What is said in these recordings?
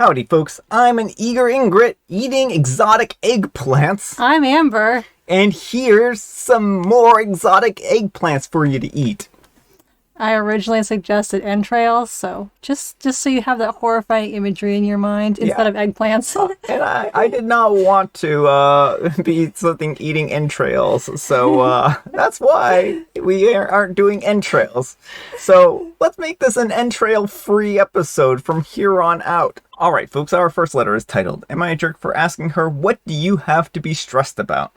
Howdy, folks. I'm an eager ingrit eating exotic eggplants. I'm Amber. And here's some more exotic eggplants for you to eat. I originally suggested entrails, so just so you have that horrifying imagery in your mind instead of eggplants. And I did not want to be something eating entrails, so that's why we aren't doing entrails. So let's make this an entrail-free episode from here on out. Alright, folks, our first letter is titled, Am I a Jerk for Asking Her What Do You Have to Be Stressed About?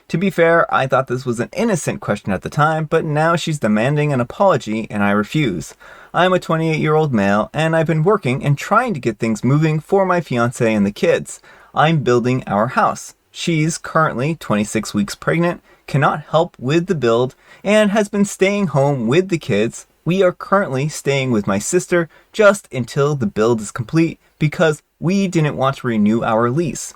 To be fair, I thought this was an innocent question at the time, but now she's demanding an apology and I refuse. I'm a 28-year-old male and I've been working and trying to get things moving for my fiance and the kids. I'm building our house. She's currently 26 weeks pregnant, cannot help with the build, and has been staying home with the kids. We are currently staying with my sister just until the build is complete because we didn't want to renew our lease.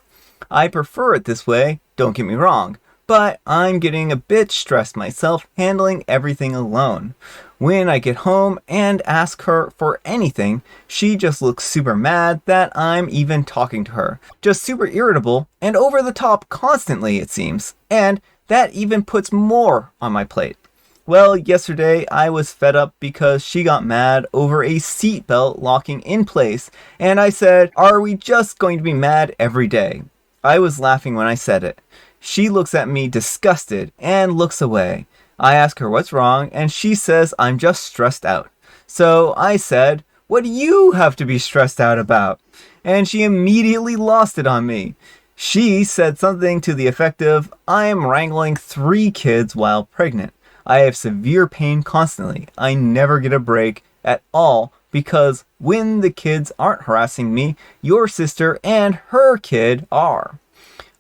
I prefer it this way, don't get me wrong, but I'm getting a bit stressed myself handling everything alone. When I get home and ask her for anything, she just looks super mad that I'm even talking to her. Just super irritable and over the top constantly, it seems, and that even puts more on my plate. Well, yesterday I was fed up because she got mad over a seatbelt locking in place, and I said, "Are we just going to be mad every day?" I was laughing when I said it. She looks at me disgusted and looks away. I ask her what's wrong and she says I'm just stressed out. So I said, "What do you have to be stressed out about?" And she immediately lost it on me. She said something to the effect of, "I am wrangling 3 kids while pregnant. I have severe pain constantly. I never get a break at all because when the kids aren't harassing me, your sister and her kid are.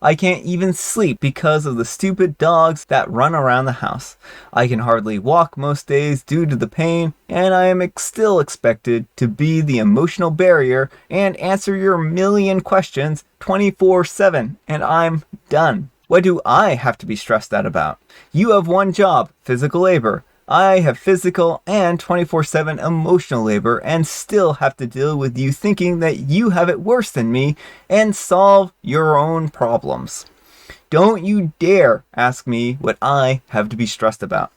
I can't even sleep because of the stupid dogs that run around the house. I can hardly walk most days due to the pain, and I am still expected to be the emotional barrier and answer your million questions 24/7, and I'm done. What do I have to be stressed out about? You have one job, physical labor. I have physical and 24/7 emotional labor and still have to deal with you thinking that you have it worse than me and solve your own problems. Don't you dare ask me what I have to be stressed about."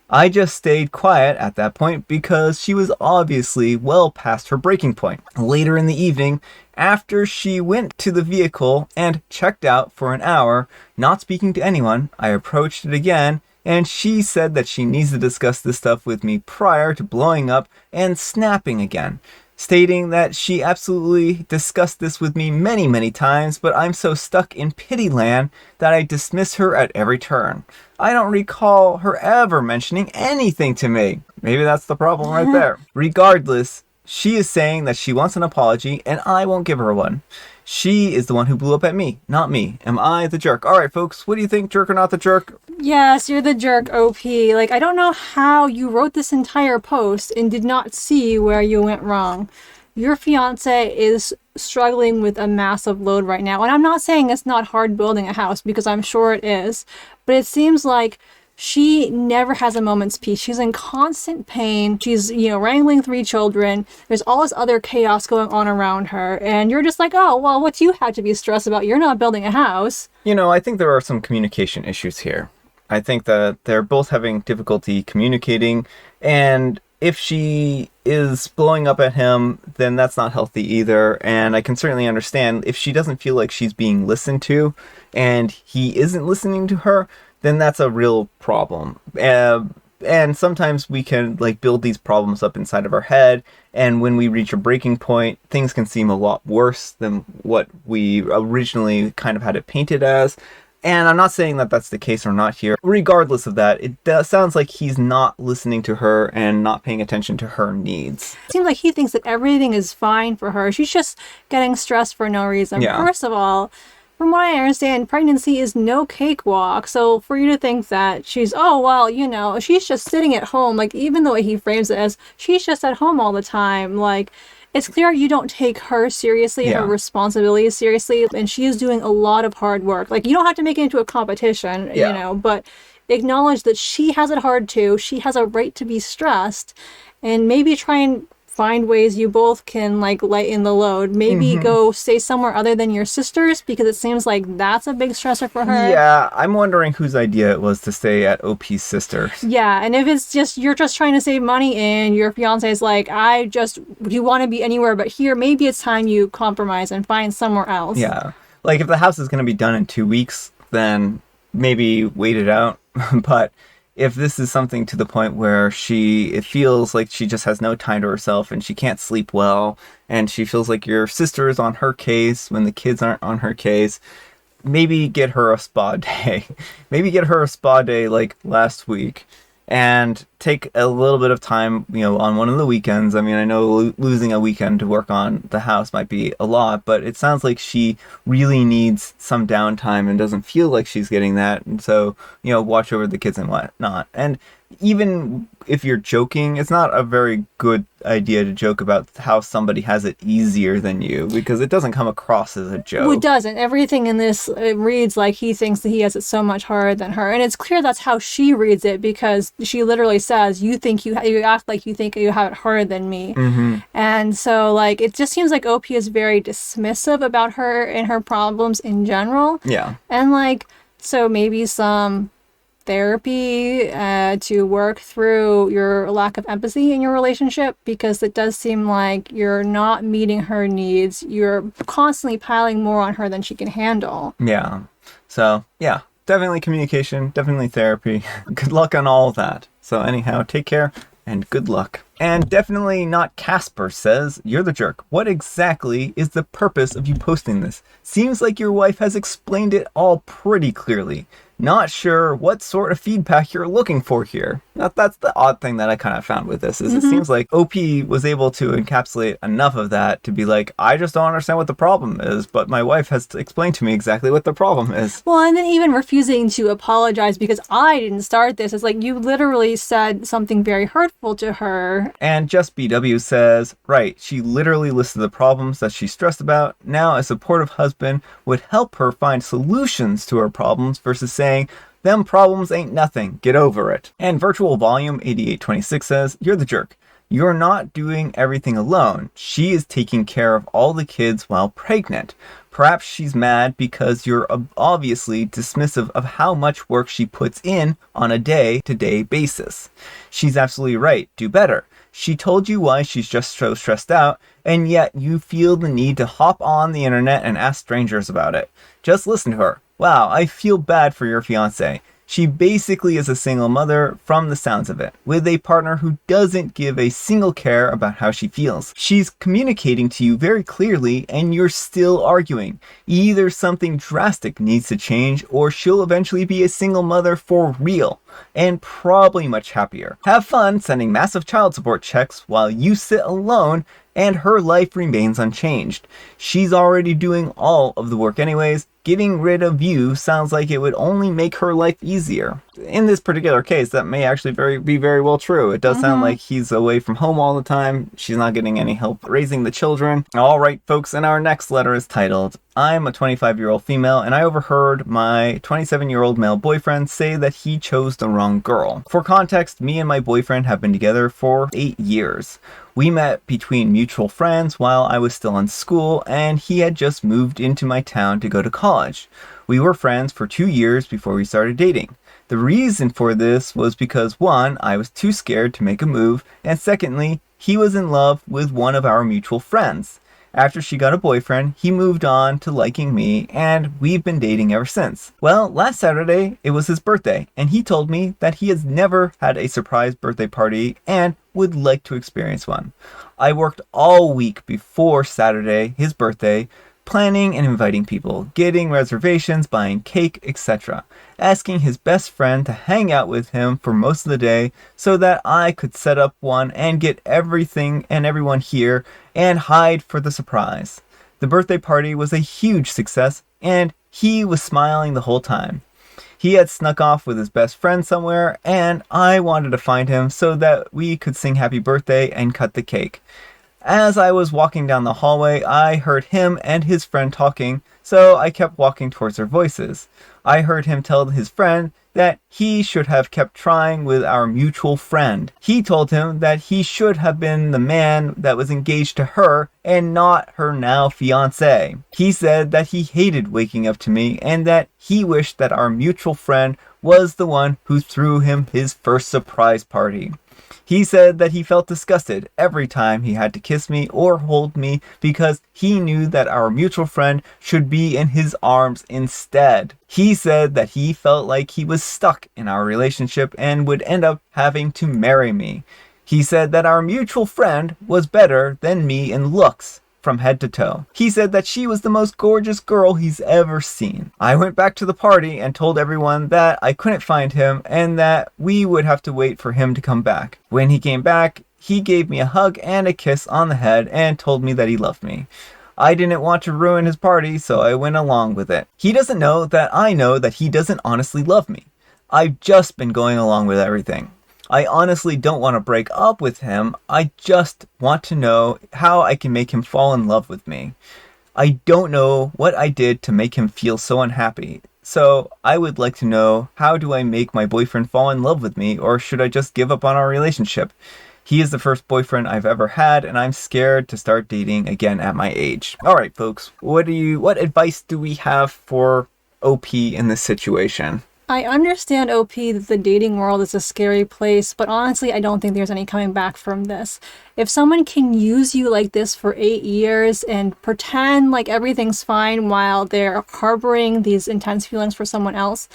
I just stayed quiet at that point because she was obviously well past her breaking point. Later in the evening, after she went to the vehicle and checked out for an hour, not speaking to anyone, I approached it again and she said that she needs to discuss this stuff with me prior to blowing up and snapping again, stating that she absolutely discussed this with me many times, but I'm so stuck in pity land that I dismiss her at every turn. I don't recall her ever mentioning anything to me. Maybe that's the problem right there. Regardless, she is saying that she wants an apology and I won't give her one. She is the one who blew up at me, not me. Am I the jerk? Alright, folks, what do you think, jerk or not the jerk? Yes, you're the jerk, OP. I don't know how you wrote this entire post and did not see where you went wrong. Your fiance is struggling with a massive load right now. And I'm not saying it's not hard building a house, because I'm sure it is. But it seems like she never has a moment's peace. She's in constant pain. She's, wrangling 3 children. There's all this other chaos going on around her. And you're just like, oh, well, what do you have to be stressed about? You're not building a house. I think there are some communication issues here. I think that they're both having difficulty communicating. And if she is blowing up at him, then that's not healthy either. And I can certainly understand if she doesn't feel like she's being listened to and he isn't listening to her, then that's a real problem. And sometimes we can build these problems up inside of our head, and when we reach a breaking point, things can seem a lot worse than what we originally kind of had it painted as. And I'm not saying that that's the case or not here. Regardless of that, it sounds like he's not listening to her and not paying attention to her needs. It seems like he thinks that everything is fine for her. She's just getting stressed for no reason. Yeah. First of all, from what I understand, pregnancy is no cakewalk. So for you to think that she's, she's just sitting at home, even the way he frames it as she's just at home all the time, it's clear you don't take her seriously, her responsibilities seriously, and she is doing a lot of hard work. You don't have to make it into a competition, but acknowledge that she has it hard too. She has a right to be stressed, and maybe try and find ways you both can like lighten the load. Maybe go stay somewhere other than your sister's, because it seems like that's a big stressor for her. Yeah, I'm wondering whose idea it was to stay at OP's sister's. Yeah, and if it's just you're just trying to save money and your fiance is like, you want to be anywhere but here, maybe it's time you compromise and find somewhere else. Yeah. Like if the house is going to be done in 2 weeks, then maybe wait it out. But if this is something to the point where it feels like she just has no time to herself and she can't sleep well, and she feels like your sister is on her case when the kids aren't on her case, maybe get her a spa day. Maybe get her a spa day like last week and take a little bit of time, on one of the weekends. I mean, I know losing a weekend to work on the house might be a lot, but it sounds like she really needs some downtime and doesn't feel like she's getting that. And so, watch over the kids and whatnot. And even if you're joking, it's not a very good idea to joke about how somebody has it easier than you, because it doesn't come across as a joke. Well, it doesn't. Everything in this, it reads like he thinks that he has it so much harder than her. And it's clear that's how she reads it, because she literally says, you act like you think you have it harder than me. And so, like, it just seems like OP is very dismissive about her and her problems in general. Yeah. And, like, so maybe some therapy to work through your lack of empathy in your relationship, because it does seem like you're not meeting her needs. You're constantly piling more on her than she can handle. Yeah. So, yeah, definitely communication, definitely therapy. Good luck on all of that. So anyhow, take care and good luck. And definitely not Casper says, you're the jerk. What exactly is the purpose of you posting this? Seems like your wife has explained it all pretty clearly. Not sure what sort of feedback you're looking for here. That's the odd thing that I kind of found with this, is it seems like OP was able to encapsulate enough of that to be like, I just don't understand what the problem is, but my wife has explained to me exactly what the problem is. Well, and then even refusing to apologize because I didn't start this. It's like, you literally said something very hurtful to her. And Just BW says, right, she literally listed the problems that she's stressed about. Now a supportive husband would help her find solutions to her problems versus saying, them problems ain't nothing, get over it. And Virtual Volume 8826 says, you're the jerk. You're not doing everything alone. She is taking care of all the kids while pregnant. Perhaps she's mad because you're obviously dismissive of how much work she puts in on a day-to-day basis. She's absolutely right. Do better. She told you why she's just so stressed out, and yet you feel the need to hop on the internet and ask strangers about it. Just listen to her. Wow, I feel bad for your fiancé. She basically is a single mother from the sounds of it, with a partner who doesn't give a single care about how she feels. She's communicating to you very clearly, and you're still arguing. Either something drastic needs to change, or she'll eventually be a single mother for real, and probably much happier. Have fun sending massive child support checks while you sit alone, and her life remains unchanged. She's already doing all of the work anyways. Getting rid of you sounds like it would only make her life easier. In this particular case, that may actually be very well true. It does sound like he's away from home all the time. She's not getting any help raising the children. All right, folks, and our next letter is titled, I'm a 25-year-old female, and I overheard my 27-year-old male boyfriend say that he chose the wrong girl. For context, me and my boyfriend have been together for 8 years. We met between mutual friends while I was still in school, and he had just moved into my town to go to college. We were friends for 2 years before we started dating. The reason for this was because, one, I was too scared to make a move, and secondly, he was in love with one of our mutual friends. After she got a boyfriend, he moved on to liking me, and we've been dating ever since. Well, last Saturday, it was his birthday, and he told me that he has never had a surprise birthday party and would like to experience one. I worked all week before Saturday, his birthday, planning and inviting people, getting reservations, buying cake, etc., asking his best friend to hang out with him for most of the day so that I could set up one and get everything and everyone here and hide for the surprise. The birthday party was a huge success, and he was smiling the whole time. He had snuck off with his best friend somewhere, and I wanted to find him so that we could sing happy birthday and cut the cake. As I was walking down the hallway, I heard him and his friend talking, so I kept walking towards their voices. I heard him tell his friend that he should have kept trying with our mutual friend. He told him that he should have been the man that was engaged to her and not her now fiance. He said that he hated waking up to me and that he wished that our mutual friend was the one who threw him his first surprise party. He said that he felt disgusted every time he had to kiss me or hold me because he knew that our mutual friend should be in his arms instead. He said that he felt like he was stuck in our relationship and would end up having to marry me. He said that our mutual friend was better than me in looks, from head to toe. He said that she was the most gorgeous girl he's ever seen. I went back to the party and told everyone that I couldn't find him and that we would have to wait for him to come back. When he came back, he gave me a hug and a kiss on the head and told me that he loved me. I didn't want to ruin his party, so I went along with it. He doesn't know that I know that he doesn't honestly love me. I've just been going along with everything. I honestly don't want to break up with him. I just want to know how I can make him fall in love with me. I don't know what I did to make him feel so unhappy. So I would like to know, how do I make my boyfriend fall in love with me, or should I just give up on our relationship? He is the first boyfriend I've ever had, and I'm scared to start dating again at my age. All right, folks, what advice do we have for OP in this situation? I understand, OP, that the dating world is a scary place, but honestly, I don't think there's any coming back from this. If someone can use you like this for 8 years and pretend like everything's fine while they're harboring these intense feelings for someone else,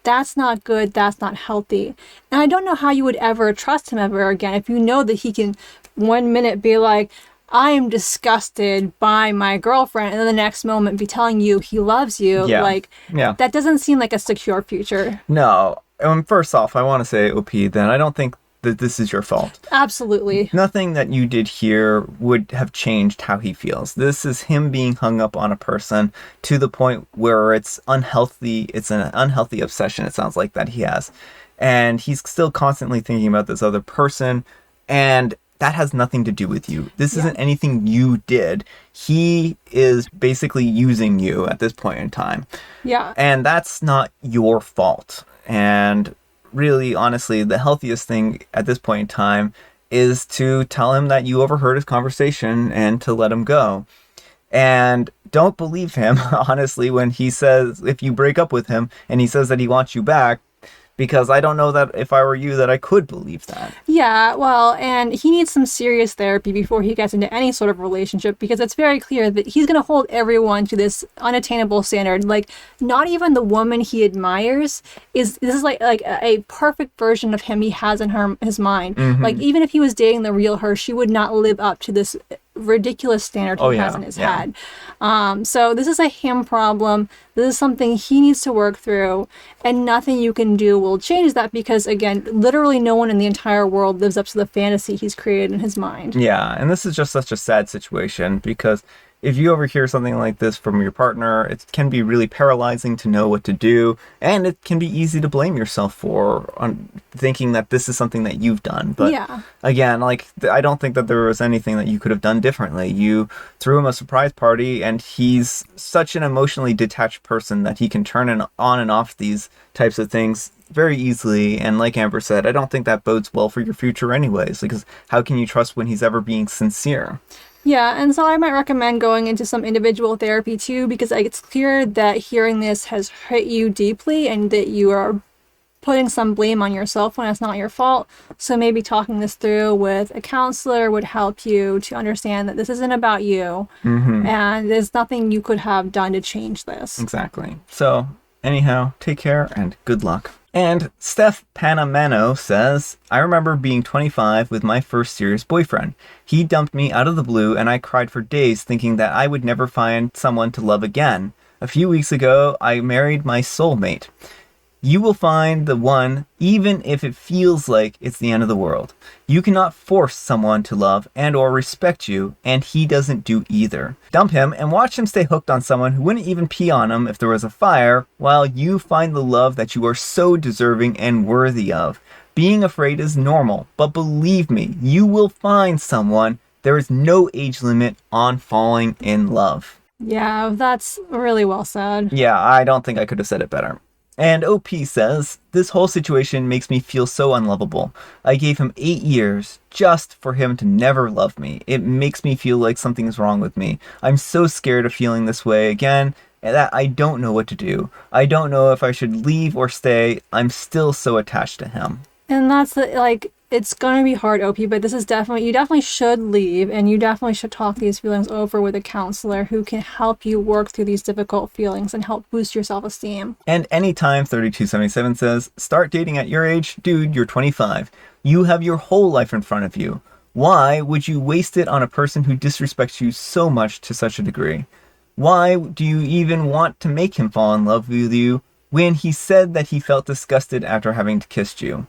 that's not good, that's not healthy. And I don't know how you would ever trust him ever again if you know that he can 1 minute be like, I am disgusted by my girlfriend, and then the next moment be telling you he loves you. That doesn't seem like a secure future. No. First off, I want to say, OP, then I don't think that this is your fault. Absolutely. Nothing that you did here would have changed how he feels. This is him being hung up on a person to the point where it's unhealthy. It's an unhealthy obsession, it sounds like, that he has. And he's still constantly thinking about this other person, and that has nothing to do with you. This isn't anything you did. He is basically using you at this point in time. Yeah. And that's not your fault. And really, honestly, the healthiest thing at this point in time is to tell him that you overheard his conversation and to let him go. And don't believe him, honestly, when he says, if you break up with him and he says that he wants you back, because I don't know that if I were you that I could believe that. Yeah, well, and he needs some serious therapy before he gets into any sort of relationship, because it's very clear that he's going to hold everyone to this unattainable standard. Like, not even the woman he admires this is like a perfect version of him he has in his mind. Mm-hmm. Like, even if he was dating the real her, she would not live up to this ridiculous standard he has in his head. So this is a him problem. This is something he needs to work through, and nothing you can do will change that, because again, literally no one in the entire world lives up to the fantasy he's created in his mind. Yeah, and this is just such a sad situation, because if you overhear something like this from your partner, it can be really paralyzing to know what to do, and it can be easy to blame yourself for thinking that this is something that you've done. But again, I don't think that there was anything that you could have done differently. You threw him a surprise party, and he's such an emotionally detached person that he can turn on and off these types of things very easily. And like Amber said, I don't think that bodes well for your future anyways, because how can you trust when he's ever being sincere? Yeah, and so I might recommend going into some individual therapy too, because it's clear that hearing this has hit you deeply and that you are putting some blame on yourself when it's not your fault. So maybe talking this through with a counselor would help you to understand that this isn't about you, and there's nothing you could have done to change this. Exactly. So anyhow, take care and good luck. And Steph Panamano says, I remember being 25 with my first serious boyfriend. He dumped me out of the blue, and I cried for days thinking that I would never find someone to love again. A few weeks ago, I married my soulmate. You will find the one even if it feels like it's the end of the world. You cannot force someone to love and or respect you, and he doesn't do either. Dump him and watch him stay hooked on someone who wouldn't even pee on him if there was a fire, while you find the love that you are so deserving and worthy of. Being afraid is normal, but believe me, you will find someone. There is no age limit on falling in love. Yeah, that's really well said. Yeah, I don't think I could have said it better. And OP says, this whole situation makes me feel so unlovable. I gave him 8 years just for him to never love me. It makes me feel like something's wrong with me. I'm so scared of feeling this way again that I don't know what to do. I don't know if I should leave or stay. I'm still so attached to him. And that's like, it's gonna be hard, OP, but this is definitely, you definitely should leave, and you definitely should talk these feelings over with a counselor who can help you work through these difficult feelings and help boost your self-esteem. And anytime 3277 says, start dating at your age, dude, you're 25. You have your whole life in front of you. Why would you waste it on a person who disrespects you so much to such a degree? Why do you even want to make him fall in love with you when he said that he felt disgusted after having kissed you?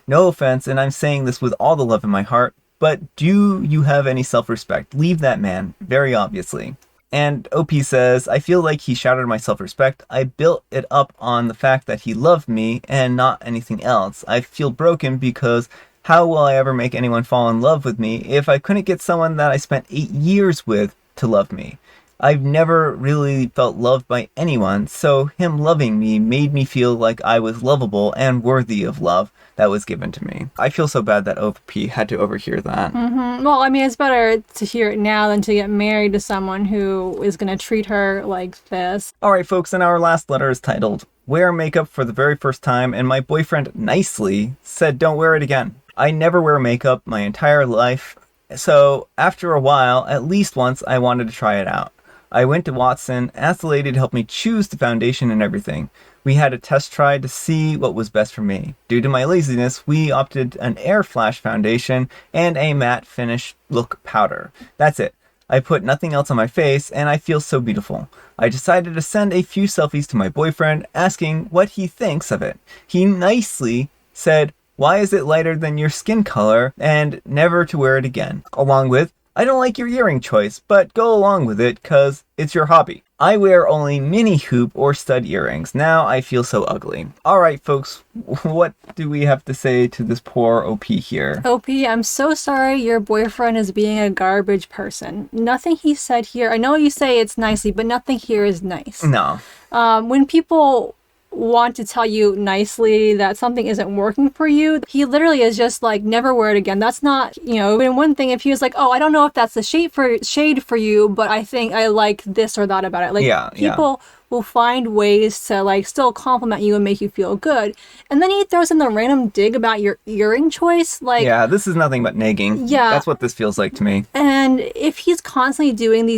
No offense, and I'm saying this with all the love in my heart, but do you have any self-respect? Leave that man, very obviously. And OP says, I feel like he shattered my self-respect. I built it up on the fact that he loved me and not anything else. I feel broken because how will I ever make anyone fall in love with me if I couldn't get someone that I spent 8 years with to love me? I've never really felt loved by anyone, so him loving me made me feel like I was lovable and worthy of love that was given to me. I feel so bad that OP had to overhear that. Well, I mean, it's better to hear it now than to get married to someone who is going to treat her like this. Alright folks, and our last letter is titled, Wear makeup for the very first time, and my boyfriend nicely said don't wear it again. I never wear makeup my entire life, so after a while, at least once, I wanted to try it out. I went to Watson, asked the lady to help me choose the foundation and everything. We had a test try to see what was best for me. Due to my laziness, we opted an air flash foundation and a matte finish look powder. That's it. I put nothing else on my face and I feel so beautiful. I decided to send a few selfies to my boyfriend asking what he thinks of it. He nicely said, why is it lighter than your skin color and never to wear it again? Along with, I don't like your earring choice, but go along with it cause it's your hobby. I wear only mini hoop or stud earrings. Now I feel so ugly. Alright folks, what do we have to say to this poor OP here? OP, I'm so sorry your boyfriend is being a garbage person. Nothing he said here, I know you say it's nicely, but nothing here is nice. No. When people want to tell you nicely that something isn't working for you, he literally is just like, never wear it again. That's not, and one thing if he was like, oh, I don't know if that's the shade for you, but I think I like this or that about it. Like, people will find ways to like still compliment you and make you feel good. And then he throws in the random dig about your earring choice. Like, yeah, this is nothing but nagging. Yeah. That's what this feels like to me. And if he's constantly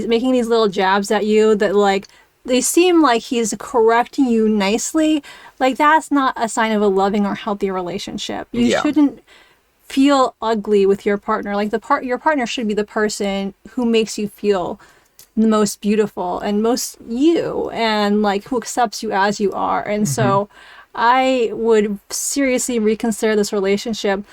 making these little jabs at you that like, they seem like he's correcting you nicely, like that's not a sign of a loving or healthy relationship. You shouldn't feel ugly with your partner. Like your partner should be the person who makes you feel the most beautiful and most you, and like who accepts you as you are. And so I would seriously reconsider this relationship.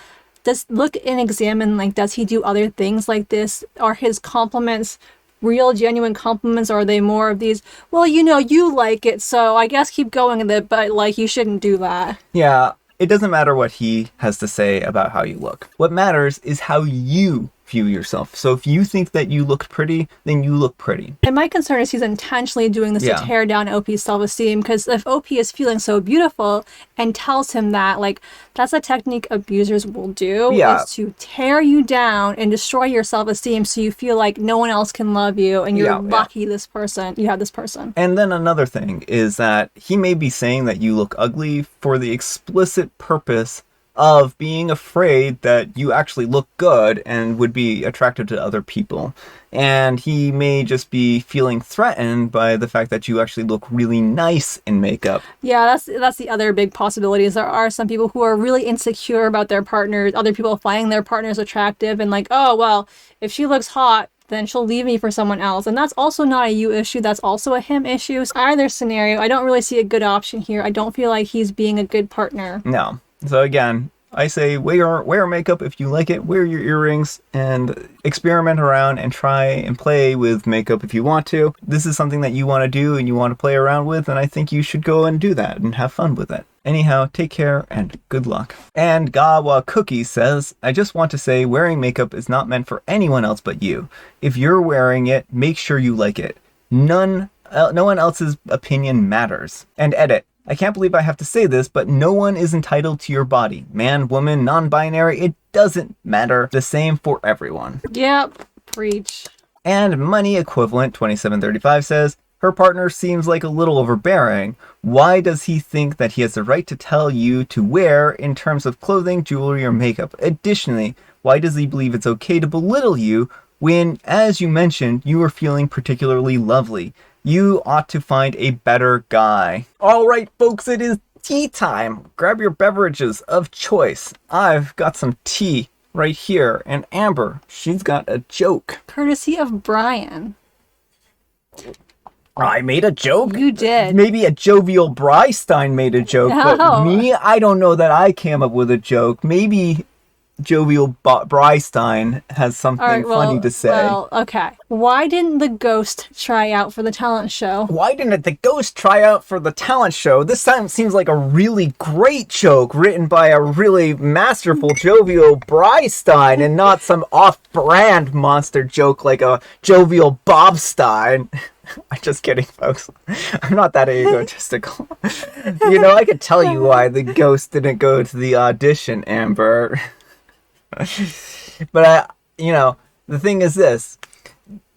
Look and examine, like, does he do other things like this? Are his compliments real, genuine compliments, or are they more of these, well, you like it, so I guess keep going with it, but like you shouldn't do that. Yeah, it doesn't matter what he has to say about how you look. What matters is how you view yourself. So if you think that you look pretty, then you look pretty. And my concern is he's intentionally doing this to tear down OP's self-esteem, because if OP is feeling so beautiful and tells him that, like, that's a technique abusers will do, is to tear you down and destroy your self-esteem so you feel like no one else can love you and you're lucky you have this person. And then another thing is that he may be saying that you look ugly for the explicit purpose of being afraid that you actually look good and would be attractive to other people. And he may just be feeling threatened by the fact that you actually look really nice in makeup. Yeah, that's the other big possibility, is there are some people who are really insecure about their partners, other people finding their partners attractive, and like, oh, well, if she looks hot, then she'll leave me for someone else. And that's also not a you issue, that's also a him issue. So either scenario, I don't really see a good option here. I don't feel like he's being a good partner. No. So again, I say wear makeup if you like it, wear your earrings, and experiment around and try and play with makeup if you want to. This is something that you want to do and you want to play around with, and I think you should go and do that and have fun with it. Anyhow, take care and good luck. And Gawa Cookie says, I just want to say wearing makeup is not meant for anyone else but you. If you're wearing it, make sure you like it. No one else's opinion matters. And edit. I can't believe I have to say this, but no one is entitled to your body. Man, woman, non-binary, it doesn't matter. The same for everyone. Yep. Preach. And money equivalent 2735 says, her partner seems like a little overbearing. Why does he think that he has the right to tell you to wear in terms of clothing, jewelry, or makeup? Additionally, why does he believe it's okay to belittle you when, as you mentioned, you are feeling particularly lovely? You ought to find a better guy. All right, folks, it is tea time. Grab your beverages of choice. I've got some tea right here. And Amber, she's got a joke. Courtesy of Brian. I made a joke? You did. Maybe a jovial Brystein made a joke, No. but me, I don't know that I came up with a joke. Maybe jovial Brystein has something funny to say. Well, okay. Why didn't the ghost try out for the talent show? Why didn't the ghost try out for the talent show? This time seems like a really great joke written by a really masterful jovial Brystein and not some off-brand monster joke like a jovial Bobstein. I'm just kidding, folks. I'm not that egotistical. I could tell you why the ghost didn't go to the audition, Amber. But, the thing is this.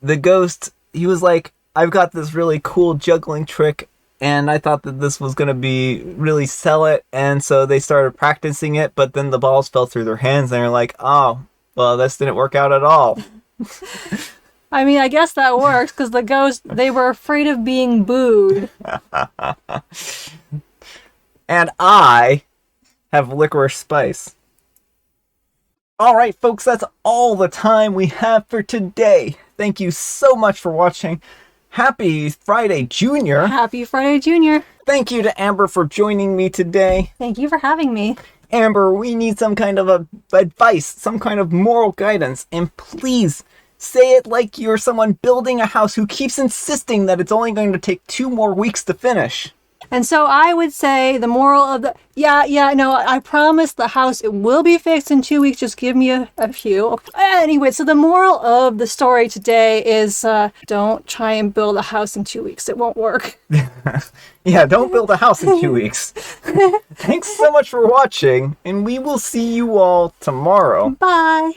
The ghost, he was like, I've got this really cool juggling trick, and I thought that this was going to be really sell it, and so they started practicing it, but then the balls fell through their hands, and they're like, oh, well, this didn't work out at all. I mean, I guess that works, because the ghost, they were afraid of being booed. And I have licorice spice. All right, folks, that's all the time we have for today. Thank you so much for watching. Happy Friday, Junior. Happy Friday, Junior. Thank you to Amber for joining me today. Thank you for having me. Amber, we need some kind of advice, some kind of moral guidance, and please say it like you're someone building a house who keeps insisting that it's only going to take 2 more weeks to finish. And so I would say the moral of the... no, I promise the house, it will be fixed in 2 weeks. Just give me a few. Anyway, so the moral of the story today is don't try and build a house in 2 weeks. It won't work. Yeah, don't build a house in 2 weeks. Thanks so much for watching, and we will see you all tomorrow. Bye.